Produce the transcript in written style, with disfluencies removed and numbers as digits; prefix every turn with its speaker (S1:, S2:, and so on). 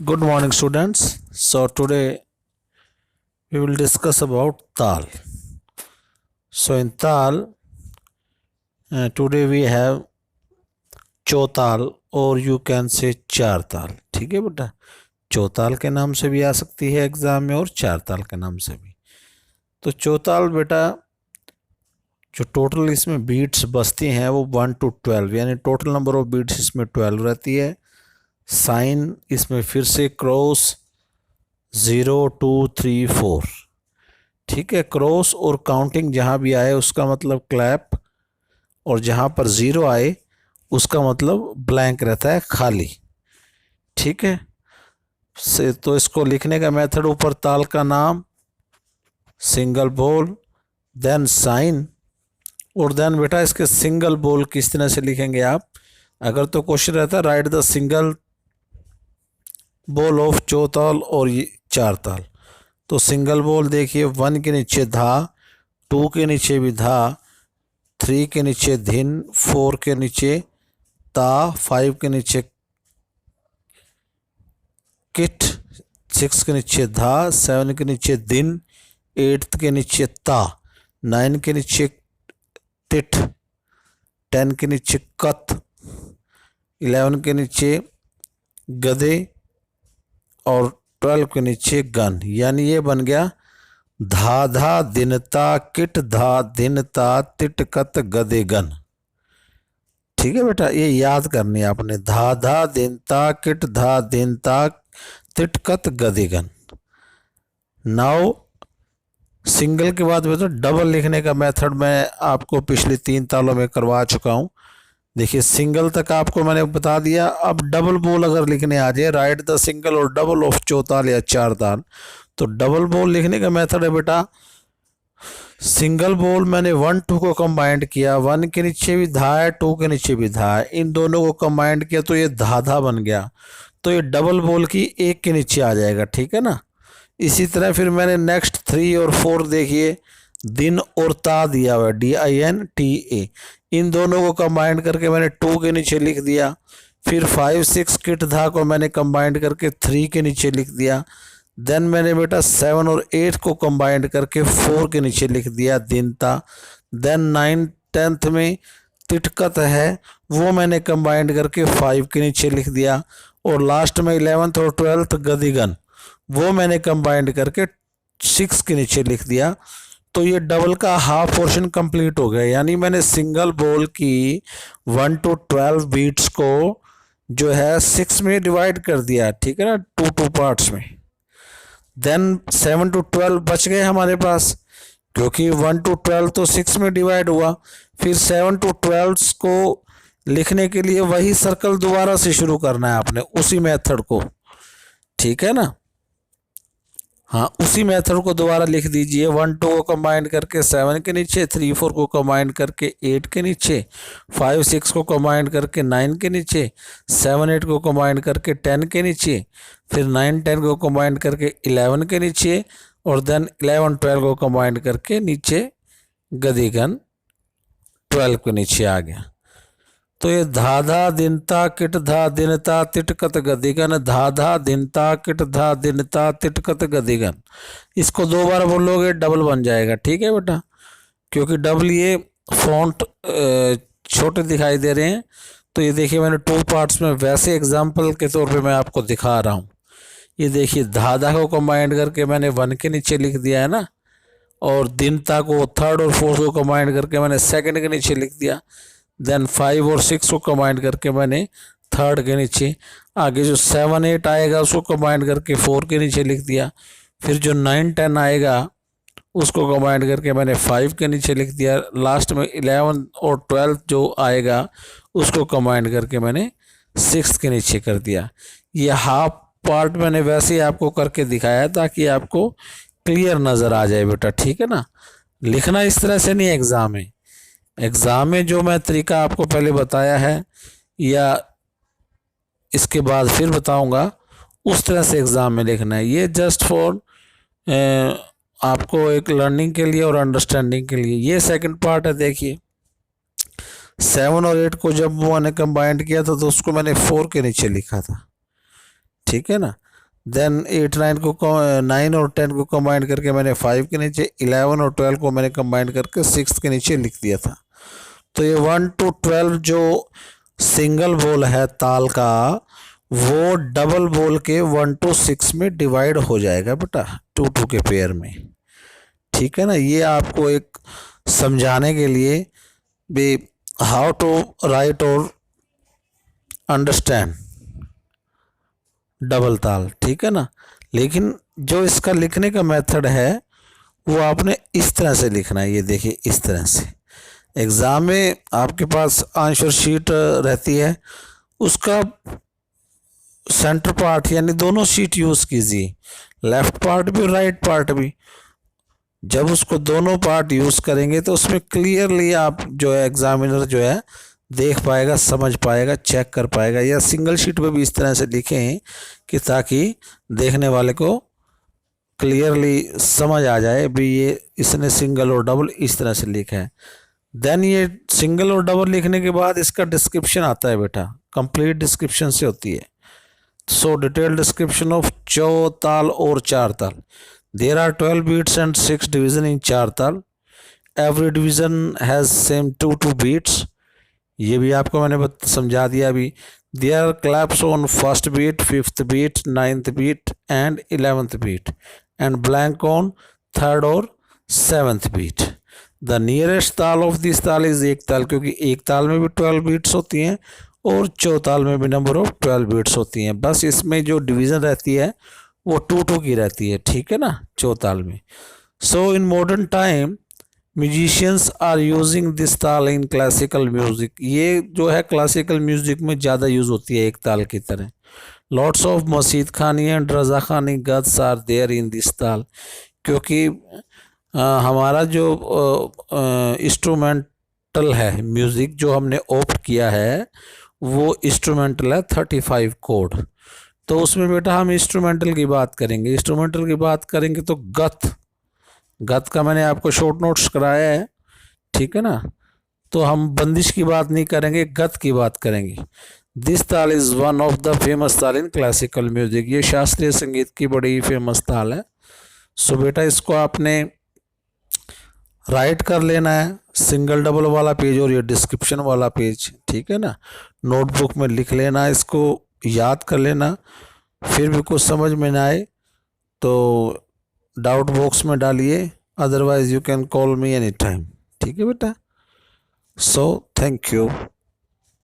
S1: Good morning, students. So today we will discuss about tal. So in tal, today we have चौताल और you can say चार ताल. ठीक है बेटा, चौताल के नाम से भी आ सकती है एग्जाम में और चार ताल के नाम से भी. तो चौताल बेटा जो टोटल इसमें बीट्स बसती हैं वो 1 to 12, यानी टोटल नंबर ऑफ बीट्स इसमें 12 रहती है. साइन इसमें फिर से क्रॉस 0 2 3 4. ठीक है, क्रॉस और काउंटिंग जहाँ भी आए उसका मतलब क्लैप, और जहाँ पर ज़ीरो आए उसका मतलब ब्लैंक रहता है, खाली. ठीक है, से तो इसको लिखने का मेथड, ऊपर ताल का नाम, सिंगल बोल, देन साइन, और देन बेटा इसके सिंगल बोल किस तरह से लिखेंगे आप. अगर तो क्वेश्चन रहता है right the single bol of Chautal और चार ताल, तो सिंगल बोल देखिए 1 के नीचे धा, 2 के नीचे भी धा, 3 के नीचे धिन, 4 के नीचे ता, 5 के नीचे किट, 6 के नीचे धा, 7 के नीचे दिन, 8 के नीचे ता, 9 के नीचे टिट, 10 के नीचे कत, 11 के नीचे गधे, और 12 के नीचे गन. यानी ये बन गया धा धा दिनता किट धा दिनता तिट कत गदे गन. ठीक है बेटा, ये याद करनी है आपने, धा धा दिनता किट धा दिनता तिट कत गदे गन. नाउ सिंगल के बाद बेटा डबल लिखने का मेथड मैं आपको पिछले 3 तालों में करवा चुका हूँ. देखिए सिंगल तक आपको मैंने बता दिया. अब डबल बोल अगर लिखने आ जाए, राइट द सिंगल और डबल ऑफ चौताल या चार ताल, तो डबल बोल लिखने का मेथड है बेटा, सिंगल बोल मैंने 1 2 को कंबाइंड किया, 1 के नीचे भी धा है, 2 के नीचे भी धा है, इन दोनों को कंबाइंड किया तो ये धा धा बन गया. तो ये डबल बोल की 1 के नीचे आ जाएगा. ठीक है ना. इसी तरह फिर मैंने नेक्स्ट 3 और 4 देखिए, दिन और ता दिया हुआ है, DINTA, इन दोनों को कंबाइंड करके मैंने 2 के नीचे लिख दिया. फिर 5 6 किट धा को मैंने कंबाइंड करके 3 के नीचे लिख दिया. देन मैंने बेटा 7 और 8 को कंबाइंड करके 4 के नीचे लिख दिया, दिनता. देन 9 10th में तिटकत है वो मैंने कंबाइंड करके 5 के नीचे लिख दिया. और लास्ट में 11th और 12th गदिगन वो मैंने कंबाइंड करके 6 के नीचे लिख दिया. तो ये डबल का हाफ पोर्शन कंप्लीट हो गया. यानी मैंने सिंगल बोल की 1 to 12 बीट्स को जो है 6 में डिवाइड कर दिया. ठीक है ना, 2 पार्ट्स में. देन 7 to 12 बच गए हमारे पास, क्योंकि 1 to 12 तो 6 में डिवाइड हुआ. फिर 7 to 12 को लिखने के लिए वही सर्कल दोबारा से शुरू करना है आपने, उसी मेथड को. ठीक है ना. हाँ, उसी मेथड को दोबारा लिख दीजिए. 1 2 को कंबाइंड करके 7 के नीचे, 3 4 को कंबाइंड करके 8 के नीचे, 5 6 को कंबाइंड करके 9 के नीचे, 7 8 को कंबाइंड करके 10 के नीचे, फिर 9 10 को कंबाइंड करके 11 के नीचे, और देन 11 12 को कंबाइंड करके नीचे गदिगन 12 के नीचे आ गया. तो ये धा धा दिनता किट धा दिनता तिटकत गदिगन, धा धा दिनता किट धा दिनता तिटकत गदिगन. इसको 2 बार बोलोगे डबल बन जाएगा. ठीक है बेटा, क्योंकि डबल ये फॉन्ट छोटे दिखाई दे रहे हैं. तो ये देखिए मैंने 2 पार्ट्स में वैसे एग्जाम्पल के तौर पे मैं आपको दिखा रहा हूँ. ये देखिए धा धा को कंबाइंड करके मैंने 1 के नीचे लिख दिया है ना, और दिनता को 3rd और 4th को कंबाइंड करके मैंने 2nd के नीचे लिख दिया. देन 5 और 6 को कंबाइंड करके मैंने 3rd के नीचे, आगे जो 7 8 आएगा उसको कंबाइंड करके 4 के नीचे लिख दिया. फिर जो 9 10 आएगा उसको कंबाइंड करके मैंने 5 के नीचे लिख दिया. लास्ट में 11 और 12 जो आएगा उसको कंबाइंड करके मैंने 6 के नीचे कर दिया. ये हाफ पार्ट मैंने वैसे ही आपको करके दिखाया ताकि आपको क्लियर नज़र आ जाए बेटा. ठीक है ना. लिखना इस तरह से नहीं एग्ज़ाम में. एग्ज़ाम में जो मैं तरीका आपको पहले बताया है या इसके बाद फिर बताऊंगा, उस तरह से एग्ज़ाम में लिखना है. ये जस्ट फॉर आपको एक लर्निंग के लिए और अंडरस्टैंडिंग के लिए. ये सेकंड पार्ट है. देखिए 7 और 8 को जब मैंने कंबाइंड किया था तो उसको मैंने 4 के नीचे लिखा था. ठीक है ना. देन 8 9 को 9 और 10 को कंबाइन करके मैंने 5 के नीचे, 11 और 12 को मैंने कंबाइन करके 6 के नीचे लिख दिया था। तो ये 1 to 12 जो सिंगल बोल है ताल का, वो डबल बोल के 1 to 6 में डिवाइड हो जाएगा बेटा, 2 के पेयर में। ठीक है ना, ये आपको एक समझाने के लिए भी हाउ टू राइट और अंडरस्टैंड डबल ताल। ठीक है ना, लेकिन जो इसका लिखने का मेथड है वो आपने इस तरह से लिखना है। ये देखिए इस तरह से एग्ज़ाम में आपके पास आंसर शीट रहती है, उसका सेंटर पार्ट यानी दोनों शीट यूज़ कीजिए, लेफ़्ट पार्ट भी और राइट पार्ट भी। जब उसको दोनों पार्ट यूज़ करेंगे तो उसमें क्लियरली आप जो है एग्जामिनर जो है देख पाएगा, समझ पाएगा, चेक कर पाएगा। या सिंगल शीट पे भी इस तरह से लिखें कि ताकि देखने वाले को क्लियरली समझ आ जाए भी ये इसने सिंगल और डबल इस तरह से लिखा है। देन ये सिंगल और डबल लिखने के बाद इसका डिस्क्रिप्शन आता है बेटा, कंप्लीट डिस्क्रिप्शन से होती है। सो डिटेल डिस्क्रिप्शन ऑफ चौ ताल और चार ताल। There are 12 beats and 6 division in चार ताल। Every division has same 2 beats। ये भी आपको मैंने समझा दिया अभी। There are claps on first beat, fifth beat, ninth beat and 11th beat and blank on third और seventh beat। The nearest ताल of this ताल is एक ताल, क्योंकि एक ताल में भी 12 beats होती हैं और चौताल में भी नंबर ऑफ 12 beats होती हैं। बस इसमें जो डिवीज़न रहती है वो 2 की रहती है। ठीक है ना, चौताल में। So in modern time musicians are using this taal in classical music. ये जो है क्लासिकल म्यूजिक में ज़्यादा यूज़ होती है एक ताल की तरह। लॉट्स ऑफ मसीद खानी एंड रजा खानी गद्स आर देयर इन दिस ताल। क्योंकि हमारा जो इंस्ट्रूमेंटल है म्यूज़िक जो हमने ऑप्ट किया है वो इंस्ट्रूमेंटल है 35 कोड। तो उसमें बेटा हम इंस्ट्रूमेंटल की बात करेंगे। इंस्ट्रूमेंटल की बात करेंगे तो गत का मैंने आपको शॉर्ट नोट्स कराया है। ठीक है ना, तो हम बंदिश की बात नहीं करेंगे, गत की बात करेंगे। दिस ताल is one of the famous ताल इन क्लासिकल म्यूजिक। ये शास्त्रीय संगीत की बड़ी फेमस ताल है। सो बेटा इसको आपने राइट कर लेना है, सिंगल डबल वाला पेज और ये डिस्क्रिप्शन वाला पेज। ठीक है ना, नोटबुक में लिख लेना, इसको याद कर लेना। फिर भी कुछ समझ में ना आए तो डाउट बॉक्स में डालिए, otherwise you can call me any time. ठीक है बेटा, सो थैंक यू।